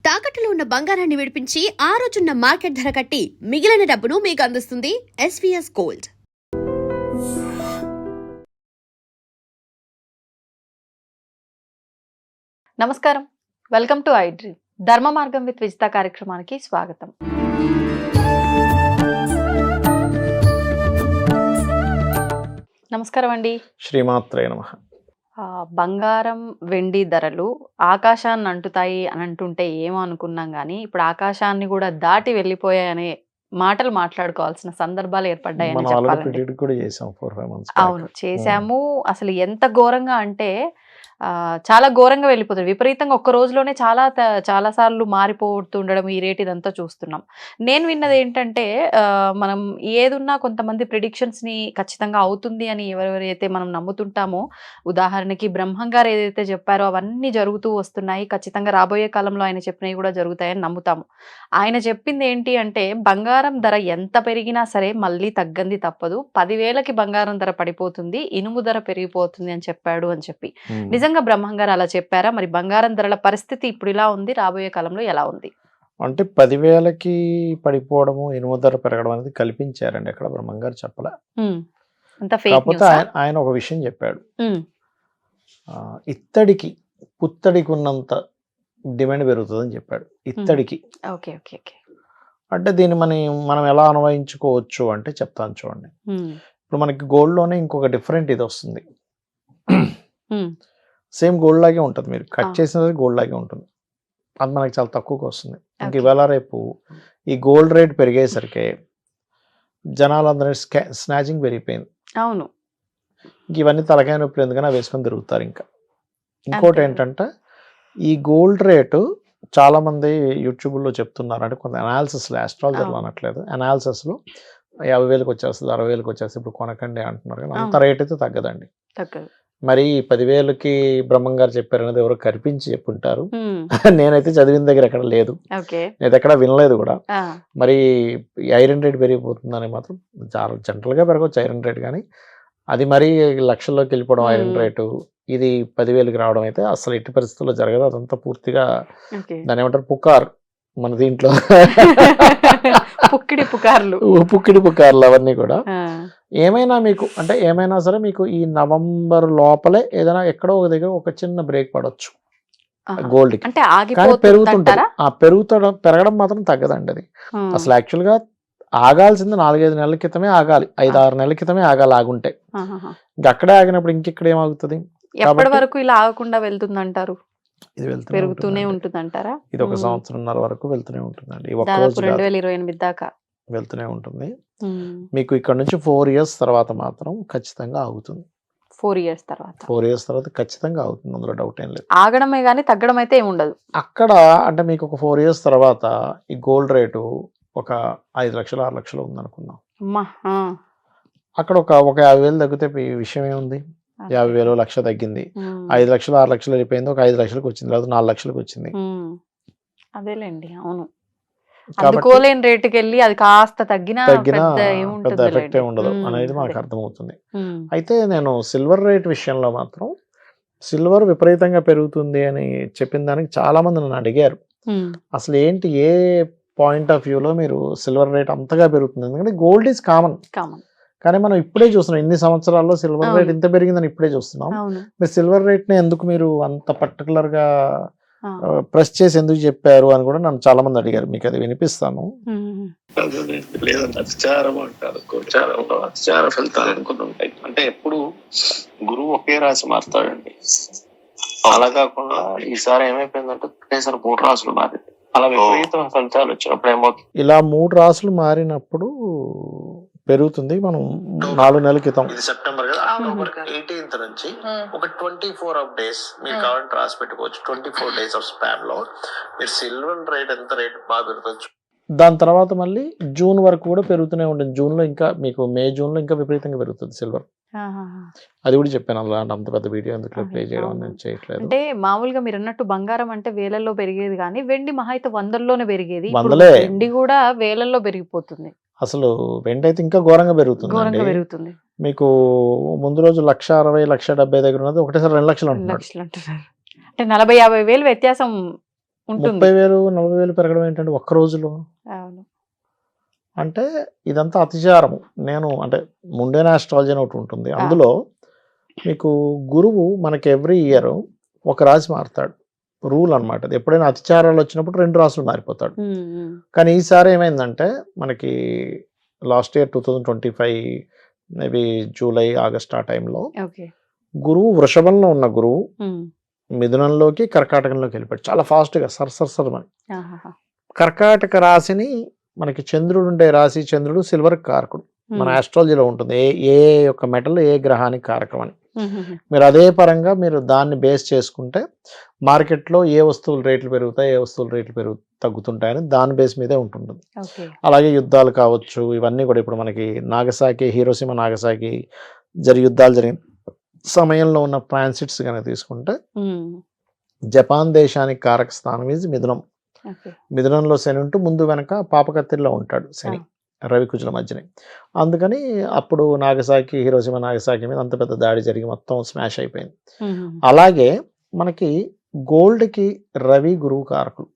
తాకట్టులో ఉన్న బంగారాన్ని విడిపించి ఆ రోజున్న మార్కెట్ ధర కట్టి మిగిలిన డబ్బును మీకు అందిస్తుంది ఎస్వీఎస్ గోల్డ్. నమస్కారం, వెల్కమ్ టు ఐ డ్రీమ్. ధర్మ మార్గం విత్ విజిత కార్యక్రమానికి స్వాగతం. నమస్కారం అండి. శ్రీమాత్రే నమః. బంగారం వెండి ధరలు ఆకాశాన్ని అంటుతాయి అని అంటుంటే ఏమో అనుకున్నాం, కానీ ఇప్పుడు ఆకాశాన్ని కూడా దాటి వెళ్ళిపోయాయనే మాటలు మాట్లాడుకోవాల్సిన సందర్భాలు ఏర్పడ్డాయని చెప్పాలి. అవును, చేశాము. అసలు ఎంత ఘోరంగా అంటే చాలా ఘోరంగా వెళ్ళిపోతుంది. విపరీతంగా ఒక్క రోజులోనే చాలా సార్లు మారిపోతుండడం, ఈ రేట్ ఇదంతా చూస్తున్నాం. నేను విన్నది ఏంటంటే మనం ఏదున్నా కొంతమంది ప్రిడిక్షన్స్ ని ఖచ్చితంగా అవుతుంది అని ఎవరెవరైతే మనం నమ్ముతుంటామో, ఉదాహరణకి బ్రహ్మం గారు ఏదైతే చెప్పారో అవన్నీ జరుగుతూ వస్తున్నాయి. ఖచ్చితంగా రాబోయే కాలంలో ఆయన చెప్పినవి కూడా జరుగుతాయని నమ్ముతాము. ఆయన చెప్పింది ఏంటి అంటే, బంగారం ధర ఎంత పెరిగినా సరే మళ్ళీ తగ్గంది తప్పదు, 10,000కి బంగారం ధర పడిపోతుంది, ఇనుము ధర పెరిగిపోతుంది అని చెప్పాడు అని చెప్పి. నిజంగా బ్రహ్మం గారు అలా చెప్పారా? మరి బంగారం ధరల పరిస్థితి ఇప్పుడు ఇలా ఉంది, రాబోయే కాలంలో ఎలా ఉంది? అంటే 10,000కి పడిపోవడము, ఇనుము ధర పెరగడం అనేది కల్పించారండి, అక్కడ బ్రహ్మం గారు చెప్పలే. కాకపోతే ఆయన ఒక విషయం చెప్పాడు, ఇత్తడికి పుత్తడికి ఉన్నంత డిమాండ్ పెరుగుతుందని చెప్పాడు. ఇత్తడికి అంటే దీన్ని మనం ఎలా అన్వయించుకోవచ్చు అంటే చెప్తాను చూడండి. ఇప్పుడు మనకి గోల్డ్ లోనే ఇంకొక డిఫరెంట్ ఇది వస్తుంది. సేమ్ గోల్డ్ లాగే ఉంటుంది, మీరు కట్ చేసినది గోల్డ్ లాగే ఉంటుంది, అది మనకి చాలా తక్కువగా వస్తుంది. ఇంక ఇవాళ రేపు ఈ గోల్డ్ రేట్ పెరిగేసరికి జనాలందరూ స్నాచింగ్ పెరిగిపోయింది. అవును, ఇవన్నీ తలకాయ నొప్పి ఎందుకని వేసుకొని తిరుగుతారు. ఇంకా ఇంకోటి ఏంటంటే, ఈ గోల్డ్ రేటు చాలా మంది యూట్యూబ్లో చెప్తున్నారు, అంటే కొంత అనాలిసిస్లో, ఆస్ట్రాలజర్లో అనట్లేదు, అనాలిసిస్లో 50,000కి వచ్చేస్తుంది, 60,000కి వచ్చేస్తుంది, ఇప్పుడు కొనకండి అంటున్నారు. కానీ అంత రేట్ అయితే తగ్గదండి. మరి 10,000కి బ్రహ్మం గారు చెప్పారు అనేది ఎవరో కనిపించి చెప్పుంటారు. నేనైతే చదివిన దగ్గర ఎక్కడ లేదు, నేను ఎక్కడ వినలేదు కూడా. మరి ఐరన్ రేట్ పెరిగిపోతుందని మాత్రం చాలా జనరల్గా పెరగవచ్చు ఐరన్ రేట్, కానీ అది మరీ లక్షల్లోకి వెళ్ళిపోవడం ఐరన్ రేటు, ఇది 10,000కి రావడం అయితే అసలు ఎట్టి పరిస్థితుల్లో జరగదు. అదంతా పూర్తిగా దాని ఏమంటారు, పుకార్ మన దీంట్లో పుక్కిడి పుకార్లు అవన్నీ కూడా. ఏమైనా మీకు అంటే ఏమైనా సరే మీకు ఈ నవంబర్ లోపలే ఏదైనా ఎక్కడో ఒక దగ్గర ఒక చిన్న బ్రేక్ పడవచ్చు గోల్డ్ కి. కానీ పెరుగుతుంటారు, పెరగడం మాత్రం తగ్గదండి. అది అసలు యాక్చువల్ గా ఆగాల్సింది 4-5 నెలల క్రితమే ఆగాలి, 5-6 నెలల క్రితమే ఆగాలి. ఆగుంటే ఇంకా అక్కడే ఆగినప్పుడు ఇంకెక్కడ ఏమాగుతుంది? ఎప్పటి వరకు ఇలా ఆగకుండా వెళ్తుందంటారు? ఇది పెరుగుతూనే ఉంటుందంటారా? ఇది 1 సంవత్సరంన్నర వరకు వెళ్తూనే ఉంటుందండి, 2028 దాకా వెళ్తూనే ఉంటుంది. మీకు ఇక్కడ నుంచి 4 years తర్వాత మాత్రం ఖచ్చితంగా ఆగుతుంది. 4 years తర్వాత ఖచ్చితంగా ఆగుతుంది, అందులో డౌట్ ఏం లేదు. ఆగడమే గానీ తగ్గడం అయితే ఏమి ఉండదు అక్కడ. అంటే మీకు ఒక 4 years తర్వాత ఈ గోల్డ్ రేటు ఒక 5 లక్షలు 6 లక్షలు ఉందనుకుందాం. అక్కడ ఒక 50,000 తగ్గితే విషయం ఏముంది? 50,000 1,00,000 తగ్గింది, 5 లక్షలు 6 లక్షలు వెళ్ళిపోయింది, ఒక 5 లక్షలకు వచ్చింది, లేదా 4 లక్షలకు వచ్చింది. అదేలేండి, అవును. అందుకోలేని రేటుకి వెళ్ళి అది కాస్త తగ్గిన పెద్ద ఎఫెక్ట్ ఏ ఉండదు అనేది మనకు అర్థమవుతుంది. అయితే నేను సిల్వర్ రేట్ విషయంలో మాత్రం, సిల్వర్ విపరీతంగా పెరుగుతుంది అని చెప్పిన దానికి చాలా మంది నన్ను అడిగారు, అసలు ఏంటి, ఏ పాయింట్ ఆఫ్ వ్యూలో మీరు సిల్వర్ రేట్ అంతగా పెరుగుతుంది? ఎందుకంటే గోల్డ్ ఈజ్ కామన్, కానీ మనం ఇప్పుడే చూస్తున్నాం, ఇన్ని సంవత్సరాల్లో సిల్వర్ రేట్ ఇంత పెరిగిందని ఇప్పుడే చూస్తున్నాం. మీరు సిల్వర్ రేట్ ని ఎందుకు మీరు అంత పర్టికులర్ గా ప్రెస్ చేసి ఎందుకు చెప్పారు అని కూడా నన్ను చాలా మంది అడిగారు. మీకు అది వినిపిస్తాను. అతిచార ఫలితాలు అనుకుని ఉంటాయి. అంటే ఎప్పుడు గురువు ఒకే రాశి మారుతాడండి, అలా కాకుండా ఈసారి ఏమైపోయిందంటే ఒకేసారి 3 రాసులు మారింది. అలా విపరీత ఫలితాలు వచ్చినప్పుడు ఏమవుతుంది, ఇలా 3 రాసులు మారినప్పుడు పెరుగుతుంది. మనం 4 నెలల క్రితం, ఇది సెప్టెంబర్ కదా, అక్టోబర్ 18th నుంచి ఒక 24 days మీరు కావాలంటే రాసి పెట్టుకోవచ్చు. 24 days ఆఫ్ స్పాన్ లో మీరు సిల్వర్ రేట్ ఎంత రేట్ బాగా పెరుగుతుంది. దాని తర్వాత మళ్ళీ జూన్ వరకు కూడా పెరుగుతూనే ఉంటుంది. జూన్ లో ఇంకా మీకు జూన్ లో ఇంకా విపరీతంగా పెరుగుతుంది సిల్వర్. అది కూడా చెప్పాను, అలా అంత పెద్ద వీడియో ఎందుకు ప్లే చేయడం నేను చేయట్లేదు. అంటే మామూలుగా మీరు అన్నట్టు బంగారం అంటే వేలల్లో పెరిగేది, కానీ వెండి మహా అయితే 100లోనే పెరిగేది. వెండి కూడా వేలల్లో పెరిగిపోతుంది. అసలు వెండి అయితే ఇంకా ఘోరంగా పెరుగుతుంది. మీకు ముందు రోజు 1,60,000 1,70,000 దగ్గర ఉన్నది ఒకటేసారి 2 లక్షలు అంటున్నారు. అంటే 40-50 వేలు వ్యత్యాసం ఉంటుంది. 30,000 40,000 పెరగడం ఏంటంటే ఒక్క రోజులో. అవును. అంటే ఇదంతా అతిచారము. నేను అంటే ముండేన్ ఆస్ట్రాలజీ అని ఒకటి ఉంటుంది. ఆ. అందులో మీకు గురువు మనకి ఎవ్రీ ఇయర్ ఒక రాశి మారుతాడు. రూల్ అన్నమాట. అది ఎప్పుడైనా అతిచారాలు వచ్చినప్పుడు 2 రాసులు మారిపోతాడు. కానీ ఈసారి ఏమైందంటే మనకి last year 2025 maybe July August ఆ టైంలో ఓకే. గురువు వృషభంలో ఉన్న గురువు మిథునంలోకి కర్కాటకంలోకి వెళ్ళిపోయాడు చాలా ఫాస్ట్గా సర్సర్సరమని. కర్కాటక రాశిని మనకి చంద్రుడు ఉండే రాశి, చంద్రుడు సిల్వర్ కారకుడు మన ఆస్ట్రాలజీలో ఉంటుంది. ఏ యొక్క మెటల్ ఏ గ్రహానికి కారకం అని. మీరు అదే పరంగా మీరు దాన్ని బేస్ చేసుకుంటే మార్కెట్లో ఏ వస్తువుల రేట్లు పెరుగుతాయి, ఏ వస్తువుల రేట్లు తగ్గుతుంటాయని దాని బేస్ మీదే ఉంటుంది. అలాగే యుద్ధాలు కావచ్చు, ఇవన్నీ కూడా ఇప్పుడు మనకి నాగసాకి, హీరోషిమా నాగసాకి యుద్ధాలు జరిగిన సమయంలో ఉన్న ట్రాన్సిట్స్ కనుక తీసుకుంటే జపాన్ దేశానికి కారక స్థానం ఇది మిథునం. మిథునంలో శని ఉంటూ ముందు వెనక పాపకత్తిలో ఉంటాడు శని రవికుజుల మధ్యనే. అందుకని అప్పుడు నాగసాకి, హీరోషిమా నాగసాకి మీద అంత పెద్ద దాడి జరిగి మొత్తం స్మాష్ అయిపోయింది. అలాగే మనకి గోల్డ్కి రవి గురువు కారకుడు.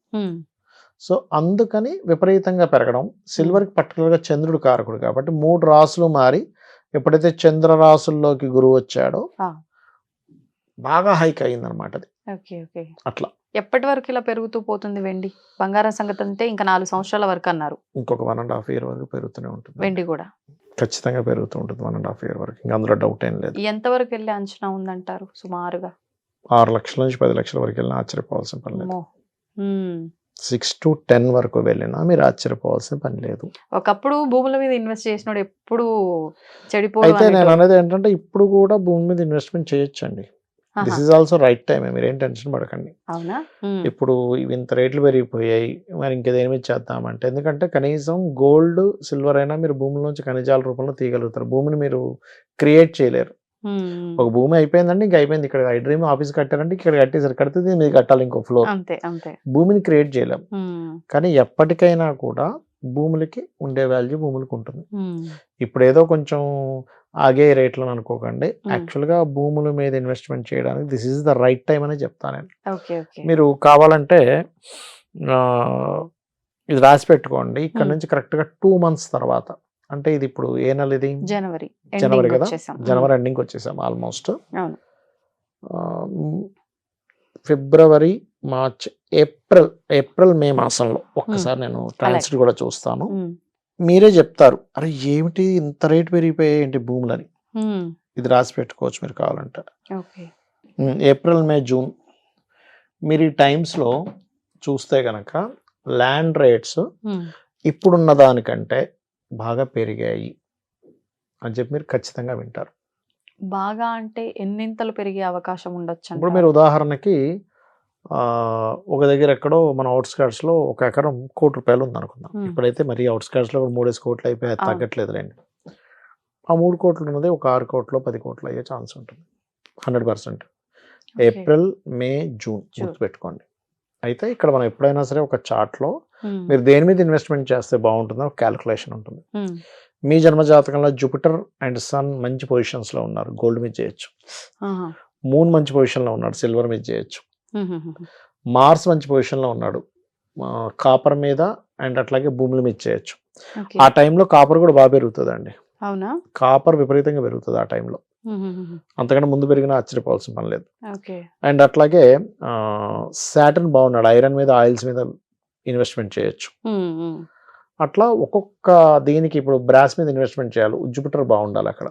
సో అందుకని విపరీతంగా పెరగడం. సిల్వర్కి పర్టికులర్గా చంద్రుడు కారకుడు కాబట్టి 3 రాసులు మారి ఎప్పుడైతే చంద్ర రాసుల్లోకి గురువు వచ్చాడో బాగా హైక్ అయిందనమాట అది. అట్లా ఎప్పటి వరకు ఇలా పెరుగుతూ పోతుంది వెండి? బంగారం సంగతి అంతే, ఇంకా 4 సంవత్సరాల వరకు అన్నారు. ఇంకొక 1.5 year వరకు పెరుగుతూనే ఉంటుంది. వెండి కూడా ఖచ్చితంగా పెరుగుతూ ఉంటుంది 1.5 year వరకు. ఇంకా అందులో డౌట్ ఏం లేదు. ఎంత వరకు వెళ్ళే అంచనా ఉందంటారు సుమారుగా? 6 లక్షల నుంచి 10 లక్షల వరకు వెళ్ళినా ఆశ్చర్యపోవాల్సిన పని లేదు. 6 to 10 వరకు వెళ్ళినా మీరు ఆశ్చర్యపోవాల్సిన పని లేదు. ఒకప్పుడు భూముల మీద ఇన్వెస్ట్ చేసినోడు ఎప్పుడు అయితే చెడిపోవడం. నేను అనేది ఏంటంటే ఇప్పుడు కూడా భూమి మీద ఇన్వెస్ట్మెంట్ చేయొచ్చండి. This is also right time. మీరేం టెన్షన్ పడకండి. అవునా? ఇప్పుడు ఇంత రేట్లు పెరిగిపోయాయి, మరి ఇంకా దేని మీద చేద్దామంటే, ఎందుకంటే కనీసం గోల్డ్ సిల్వర్ అయినా మీరు భూమిలోంచి ఖనిజాల రూపంలో తీయగలుగుతారు. భూమిని మీరు క్రియేట్ చేయలేరు. ఒక భూమి అయిపోయిందండి, ఇంకా అయిపోయింది. ఇక్కడ ఐ డ్రీమ్ ఆఫీస్ కట్టారంటే ఇక్కడ కట్టేసారు, కడితే మీరు కట్టాలి ఇంకో ఫ్లోర్. అంతే అంతే. భూమిని క్రియేట్ చేయలేం. కానీ ఎప్పటికైనా కూడా భూములకి ఉండే వాల్యూ భూములకు ఉంటుంది. ఇప్పుడు ఏదో కొంచెం ఆగే రేట్లు అనుకోకండి. యాక్చువల్గా భూముల మీద ఇన్వెస్ట్మెంట్ చేయడానికి this is the right time అని చెప్తాను నేను. మీరు కావాలంటే ఇది రాసి పెట్టుకోండి. ఇక్కడ నుంచి కరెక్ట్గా 2 months తర్వాత, అంటే ఇది ఇప్పుడు ఏ నెల? ఇది జనవరి కదా. జనవరి ఎండింగ్ వచ్చేసాం ఆల్మోస్ట్. ఫిబ్రవరి, మార్చ్, ఏప్రిల్ మే మాసంలో ఒక్కసారి నేను ట్రాన్సిట్ కూడా చూస్తాను. మీరే చెప్తారు, అరే ఏమిటి ఇంత రేట్ పెరిగిపోయాయి ఏంటి భూములని. ఇది రాసి పెట్టుకోవచ్చు మీరు కావాలంటే. ఏప్రిల్, మే, జూన్ మీరు ఈ టైమ్స్లో చూస్తే కనుక ల్యాండ్ రేట్స్ ఇప్పుడున్న దానికంటే బాగా పెరిగాయి అని చెప్పి మీరు ఖచ్చితంగా వింటారు. బాగా అంటే ఎన్నింతలు పెరిగే అవకాశం ఉండొచ్చు? ఇప్పుడు మీరు ఉదాహరణకి ఒక దగ్గర ఎక్కడో మన అవుట్స్కర్ట్స్లో 1 ఎకరం ₹1,00,00,000 ఉంది అనుకుందాం. ఇప్పుడైతే మరి అవుట్స్కర్ట్స్లో 3 కోట్లు అయిపోయి తగ్గట్లేదు రండి. ఆ 3 కోట్లు ఉన్నది ఒక 6 కోట్లు 10 కోట్లు అయ్యే ఛాన్స్ ఉంటుంది 100%. ఏప్రిల్, మే, జూన్ గుర్తుపెట్టుకోండి. అయితే ఇక్కడ మనం ఎప్పుడైనా సరే ఒక చార్ట్లో మీరు దేని మీద ఇన్వెస్ట్మెంట్ చేస్తే బాగుంటుందో ఒక క్యాలిక్యులేషన్ ఉంటుంది. మీ జన్మజాతకంలో జూపిటర్ అండ్ సన్ మంచి పొజిషన్స్లో ఉన్నారు, గోల్డ్ మీద చేయొచ్చు. మూన్ మంచి పొజిషన్లో ఉన్నాడు, సిల్వర్ మీద చేయొచ్చు. మార్స్ మంచి పొజిషన్లో ఉన్నాడు, కాపర్ మీద అండ్ అట్లాగే భూముల మీద చేయొచ్చు. ఆ టైంలో కాపర్ కూడా బాగా పెరుగుతుందండి. కాపర్ విపరీతంగా పెరుగుతుంది ఆ టైంలో. అంతకంటే ముందు పెరిగినా ఆశ్చర్యపోవాల్సిన పని లేదు. అండ్ అట్లాగే సాటర్న్ బాగున్నాడు, ఐరన్ మీద, ఆయిల్స్ మీద ఇన్వెస్ట్మెంట్ చేయొచ్చు. అట్లా ఒక్కొక్క దీనికి ఇప్పుడు బ్రాస్ మీద ఇన్వెస్ట్మెంట్ చేయాలి, జూపిటర్ బాగుండాలి అక్కడ.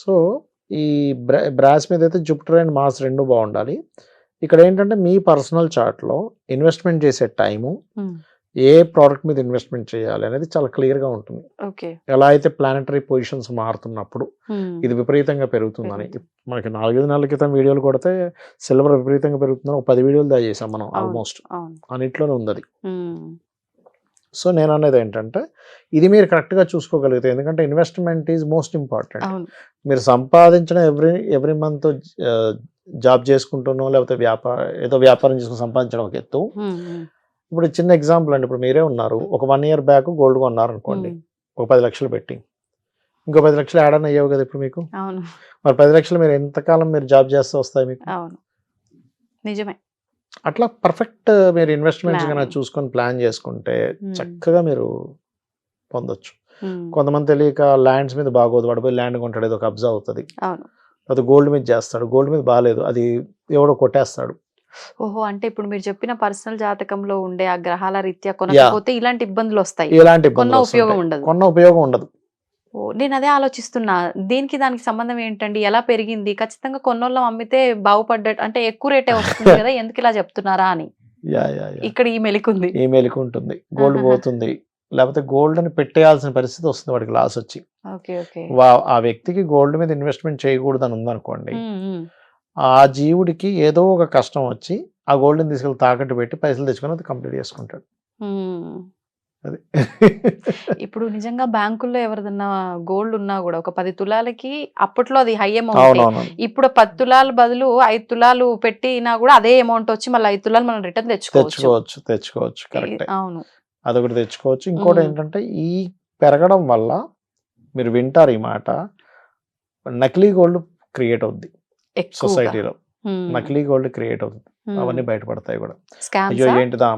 సో ఈ బ్రాస్ మీద అయితే జూపిటర్ అండ్ మార్స్ 2 బాగుండాలి. ఇక్కడ ఏంటంటే మీ పర్సనల్ చార్ట్లో ఇన్వెస్ట్మెంట్ చేసే టైము, ఏ ప్రోడక్ట్ మీద ఇన్వెస్ట్మెంట్ చేయాలి అనేది చాలా క్లియర్గా ఉంటుంది. ఎలా అయితే ప్లానటరీ పొజిషన్స్ మారుతున్నప్పుడు ఇది విపరీతంగా పెరుగుతుందని, మనకి 4-5 నెలల క్రితం వీడియోలు కొడితే సిల్వర్ విపరీతంగా పెరుగుతుందని 10 వీడియోలు దా చేసాం మనం ఆల్మోస్ట్. అన్నిట్లోనే ఉంది అది. సో నేను అనేది ఏంటంటే ఇది మీరు కరెక్ట్గా చూసుకోగలిగితే, ఎందుకంటే ఇన్వెస్ట్మెంట్ ఈజ్ మోస్ట్ ఇంపార్టెంట్. మీరు సంపాదించిన ఎవ్రీ మంత్ జాబ్ చేసుకుంటున్నో లేకపోతే ఏదో వ్యాపారం చేసుకుని సంపాదించడం ఒక ఎత్తు. ఇప్పుడు చిన్న ఎగ్జాంపుల్ అండి, ఇప్పుడు మీరే ఉన్నారు, ఒక 1 year బ్యాక్ గోల్డ్ కొన్నారు అనుకోండి, ఒక 10 లక్షలు పెట్టి, ఇంకో 10 లక్షలు యాడ్ అని అయ్యావు కదా ఇప్పుడు మీకు. మరి 10 లక్షలు మీరు ఎంతకాలం మీరు జాబ్ చేస్తూ వస్తాయి మీకు? నిజమే. అట్లా పర్ఫెక్ట్ మీరు ఇన్వెస్ట్మెంట్స్ కనుక Planning. చూసుకొని ప్లాన్ చేసుకుంటే Hmm. చక్కగా మీరు పొందొచ్చు. Hmm. కొంతమంది తెలియక ల్యాండ్స్ మీద బాగోదు, వాడు పోయి ల్యాండ్ కొంటాడు, ఏదో కబ్జా అవుతుంది, అవును. అది గోల్డ్ మీద చేస్తాడు, గోల్డ్ మీద బాగాలేదు, అది ఎవడో కొట్టేస్తాడు. ఓహో, అంటే ఇప్పుడు మీరు చెప్పిన పర్సనల్ జాతకంలో ఉండే ఆ గ్రహాల రీత్యా కొనకపోతే ఇలాంటి ఇబ్బందులు వస్తాయి. ఎలాంటి కొన్న ఇబ్బందులు ఉపయోగం వస్తుంటాయి. ఉండదు. కొన్న ఉపయోగం ఉండదు. ఓ, నేను అదే ఆలోచిస్తున్నా, దానికి సంబంధం ఏంటండి, ఎలా పెరిగింది, ఖచ్చితంగా కొన్నోళ్ళం అమ్మితే బాగుపడ్డట్టు, అంటే ఎక్కువ రేటే వస్తుంది కదా, ఎందుకు ఇలా చెప్తున్నారా అని యా ఇక్కడ ఈ మెలికుంది. ఈ మెలికి ఉంటుంది, గోల్డ్ ఆహాహా. పోతుంది, లేకపోతే గోల్డ్ అని పెట్టేయాల్సిన పరిస్థితి వస్తుంది వాడికి, లాస్ వచ్చి. Okay okay. ఆ వ్యక్తికి గోల్డ్ మీద ఇన్వెస్ట్మెంట్ చేయకూడదు అని ఉందనుకోండి, ఉమ్, ఉమ్. ఆ జీవుడికి ఏదో ఒక కష్టం వచ్చి ఆ గోల్డ్ని తీసుకెళ్ళి తాకట్టు పెట్టి పైసలు తెచ్చుకొని అది కంప్లీట్ చేసుకుంటాడు. ఉమ్. అది ఇప్పుడు నిజంగా బ్యాంకుల్లో ఎవరిదన్నా గోల్డ్ ఉన్నా కూడా ఒక 10 తులాలకి అప్పట్లో అది హై అమౌంట్. అవునవును, ఇప్పుడు 10 తులాల బదులు 5 తులాలు పెట్టినా కూడా అదే అమౌంట్ వచ్చి మళ్ళీ 5 తులాలు మనం రిటర్న్ తెచ్చుకోవచ్చు కరెక్ట్. అవును. అదొకటి తెచ్చుకోవచ్చు. ఇంకోటి మ్మ్. ఏంటంటే ఈ పెరగడం వల్ల మీరు వింటారు ఈ మాట, నకిలీ గోల్డ్ క్రియేట్ అవుద్ది ఎక్కువగా. సొసైటీలో, నకిలీ గోల్డ్ క్రియేట్ అవుతుంది, అవన్నీ బయటపడతాయి కూడా. అయ్యో స్కామ్స్. ఏంటిదా,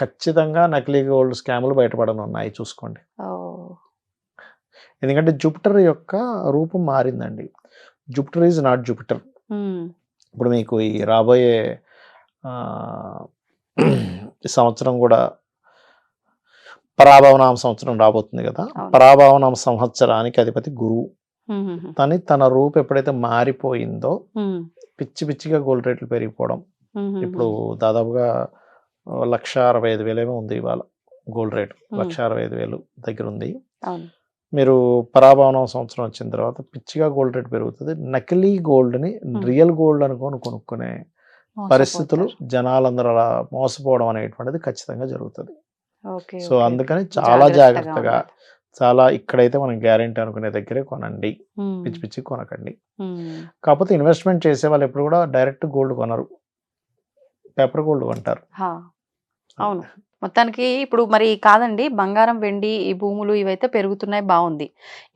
ఖచ్చితంగా నకిలీ గోల్డ్ స్కాములు బయటపడనున్నాయి, చూసుకోండి. ఎందుకంటే జూపిటర్ యొక్క రూపం మారిందండి. Jupiter is not Jupiter. ఇప్పుడు మీకు ఈ రాబోయే ఈ సంవత్సరం కూడా పరాభవనామ సంవత్సరం రాబోతుంది కదా, అవును. పరాభవనామ సంవత్సరానికి అధిపతి గురువు. తన రూపు ఎప్పుడైతే మారిపోయిందో పిచ్చి పిచ్చిగా గోల్డ్ రేట్లు పెరిగిపోవడం. ఇప్పుడు దాదాపుగా 1,65,000 ఏమో ఉంది ఇవాళ గోల్డ్ రేటు, 1,65,000 దగ్గర ఉంది. అవును. మీరు పరాభవనం సంవత్సరం వచ్చిన తర్వాత పిచ్చిగా గోల్డ్ రేట్ పెరుగుతుంది. నకిలీ గోల్డ్ని రియల్ గోల్డ్ అనుకొని కొనుక్కునే పరిస్థితులు జనాలందరూ అలా మోసపోవడం అనేటువంటిది ఖచ్చితంగా జరుగుతుంది. Okay, so okay. అందుకని చాలా జాగ్రత్తగా, చాలా ఇక్కడైతే మనం గ్యారెంటీ అనుకునే దగ్గరే కొనండి, పిచ్చి పిచ్చి కొనకండి. కాకపోతే ఇన్వెస్ట్మెంట్ చేసే వాళ్ళు ఎప్పుడు కూడా డైరెక్ట్ గోల్డ్ కొనరు, పేపర్ గోల్డ్ కొంటారు. అవును. మొత్తానికి ఇప్పుడు మరి కాదండి, బంగారం, వెండి, ఈ భూములు ఇవైతే పెరుగుతున్నాయి, బాగుంది.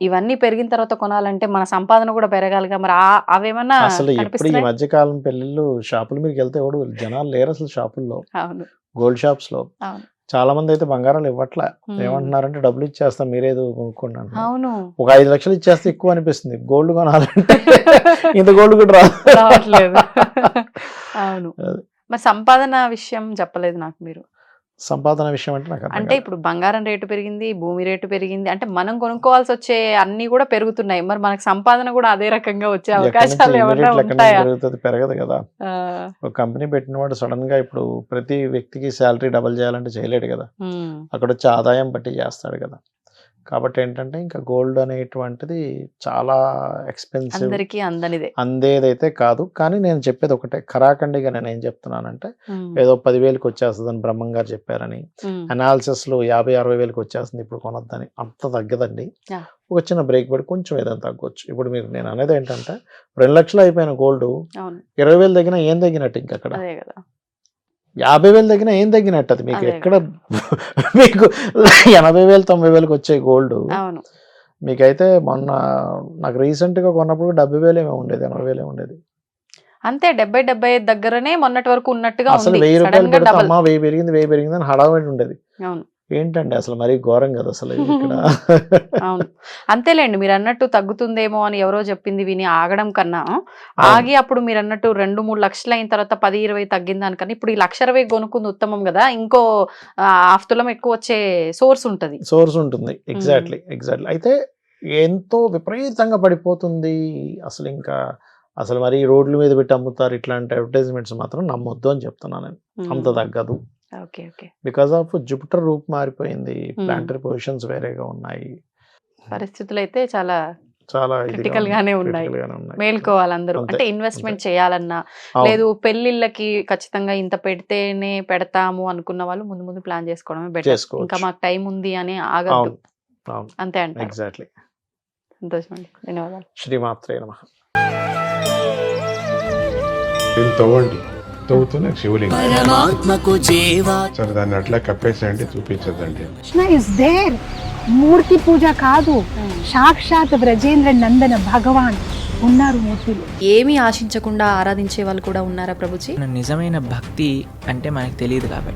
ఇవన్నీ పెరిగిన తర్వాత కొనాలంటే మన సంపాదన కూడా పెరగాలిగా, మరి అవేమన్నా అసలు ఎప్పుడు ఈ కనిపిస్తున్నాయి? మధ్య కాలం పెళ్లిళ్ళు షాపుల మీదకి వెళ్తే ఎవడు జనాలు లేరు అసలు షాపుల్లో, అవును. గోల్డ్ షాప్స్ లో. అవును. చాలా మంది అయితే బంగారాలు ఇవ్వట్లే, ఉమ్. ఏమంటున్నారంటే డబ్బులు ఇచ్చేస్తాం మీరేదో కొనుక్కోండి అంటున్నారు. అవును. ఒక 5 లక్షలు ఇచ్చేస్తే ఎక్కువ అనిపిస్తుంది, గోల్డ్ కొనాలంటే ఇంత గోల్డ్ కూడా రావట్లేదు. అవును. అది. మరి సంపాదన విషయం చెప్పలేదు నాకు మీరు. సంపాదన విషయం అంటే నాకు అర్థం అంటే కాదు. ఇప్పుడు బంగారం రేటు పెరిగింది, భూమి రేటు పెరిగింది, అంటే మనం కొనుక్కోవాల్సి వచ్చే అన్ని కూడా పెరుగుతున్నాయి. మరి మనకు సంపాదన కూడా అదే రకంగా వచ్చే ఎక్కడి నుంచి అవకాశాలు ఏమన్నా immediate ఎక్కడి నుంచి ఉంటాయా? పెరుగుతుంది, పెరగదు కదా. ఆ, ఒక కంపెనీ పెట్టిన వాడు సడన్ గా ఇప్పుడు ప్రతి వ్యక్తికి శాలరీ డబల్ చేయాలంటే చేయలేడు కదా, ఉమ్, అక్కడ వచ్చి ఆదాయం బట్టి చేస్తాడు కదా. కాబట్టి ఏంటంటే ఇంకా గోల్డ్ అనేటువంటిది చాలా ఎక్స్పెన్సివ్, అందరికీ అందనిదే. అందేదైతే కాదు. కానీ నేను చెప్పేది ఒకటే, ఖరాఖండిగా నేను ఏం చెప్తున్నానంటే ఉమ్, ఏదో 10,000కి వచ్చేస్తుందని బ్రహ్మం గారు చెప్పారని, ఉమ్, అనాలిసిస్ లో 50,000-60,000కి వచ్చేస్తుంది ఇప్పుడు కొనొద్దని, అంత తగ్గదండి. Yeah. ఒక చిన్న బ్రేక్ పడి కొంచెం ఏదైనా తగ్గొచ్చు. ఇప్పుడు మీరు, నేను అనేది ఏంటంటే 2 లక్షలు అయిపోయిన గోల్డ్ అవును, 20,000 తగ్గినా ఏం తగ్గినట్టు, ఇంకా అక్కడ అదే కదా. 50,000 తగ్గినా ఏం తగ్గినట్టు, అది మీకు అదే ఎక్కడ మీకు 80,000 90,000కి వచ్చే గోల్డ్ అవును. మీకైతే మొన్న నాకు రీసెంట్ గా కొన్నప్పుడు 70,000 ఏమో ఉండేది, 80,000 ఉండేది. అంతే 70-75 దగ్గరనే మొన్నటి వరకు ఉన్నట్టుగా అసలు ఉంది. 1,000 సడన్ రూపాయలు గా పెడితే డబల్. అమ్మా 1,000 పెరిగింది 1,000 పెరిగింది అని హడావిడి ఉండేది. అవును. ఏంటండి అసలు మరీ ఘోరం కదా అసలు ఇది ఇక్కడ. అవును, అంతేలేండి. మీరు అన్నట్టు తగ్గుతుందేమో అని ఎవరో చెప్పింది విని ఆగడం కన్నా, ఆగి అప్పుడు మీరు అన్నట్టు 2-3 లక్షలు అయిన తర్వాత 10-20 తగ్గిన దానికన్నా ఇప్పుడు ఈ 1,20,000 కొనుక్కుంది ఉత్తమం కదా. ఇంకో హాఫ్ తులం ఎక్కువ వచ్చే సోర్స్ ఉంటది. సోర్స్ ఉంటుంది. ఎగ్జాక్ట్లీ. అయితే ఎంతో విపరీతంగా పడిపోతుంది అసలు. ఇంకా అసలు మరి రోడ్ల మీద పెట్టి అమ్ముతారు ఇట్లాంటి అడ్వర్టైజ్మెంట్స్ మాత్రం నమ్మొద్దు అని చెప్తున్నాను నేను. అంత తగ్గదు. Okay, okay. Because of Jupiter రూప్ మారిపోయింది, ప్లానటరీ పొజిషన్స్ వేరేగా ఉన్నాయి, పరిస్థితులు అయితే చాలా చాలా క్రిటికల్ గానే ఉన్నాయి. మేల్కోవాలి అందరూ. అంతే, అంటే ఇన్వెస్ట్మెంట్ చేయాలన్నా, అవును. లేదు పెళ్లిళ్ళకి ఖచ్చితంగా ఇంత పెడితేనే పెడతాము అనుకున్న వాళ్ళు ముందు ముందు ప్లాన్ చేసుకోవడమే బెటర్. చేసుకోవచ్చు. ఇంకా మాకు టైం ఉంది అని ఆగద్దు. అవును, అవును, అంతే అంటారు. ఎగ్జాక్ట్లీ. సంతోషం అండి, ధన్యవాదాలు. శ్రీమాత్రే నమః. దీన్ని తవ్వండి, తవ్వుతూనే శివలింగం. పరమాత్మకు జీవా సరే దాన్ని అట్లా కప్పేసేయండి, చూపించదండి. Krishna is there. మూర్తి పూజ కాదు, సాక్షాత్ బ్రజేంద్ర నందన భగవాన్ ఉన్నారు మూర్తులు. ఏమీ ఆశించకుండా ఆరాధించే వాళ్ళు కూడా ఉన్నారా ప్రభుజీ? నిజమైన భక్తి అంటే మనకు తెలియదు కాబట్టి